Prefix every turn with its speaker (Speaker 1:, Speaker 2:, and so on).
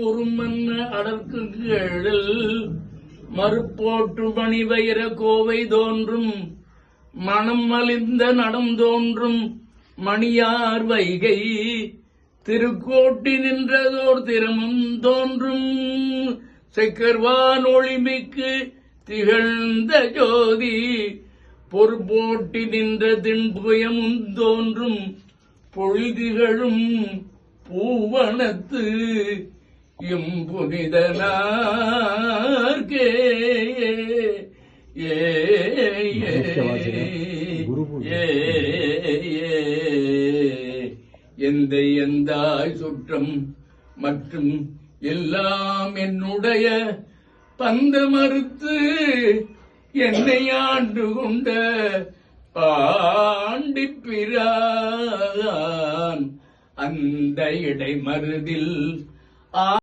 Speaker 1: ஒரு மன்ன அடற்கு கேழல் மறுப்போட்டு மணி வைர கோவை தோன்றும் மனம் மலிந்த நடம் தோன்றும் மணியார் வைகை திருக்கோட்டி நின்றதோர் திறமும் தோன்றும் செக்கர்வான் ஒளிமிக்கு திகழ்ந்த ஜோதி பொறுப்போட்டி நின்ற தின்புயமும் தோன்றும் பொழுதிகளும் பூவனத்து எம்புனிதனார்கே எந்தாய் சுற்றம் மற்றும் எல்லாம் என்னுடைய பந்த மறுத்து என்னை ஆண்டு கொண்ட பாண்டிப்பிரான் அந்த இடைமருதில்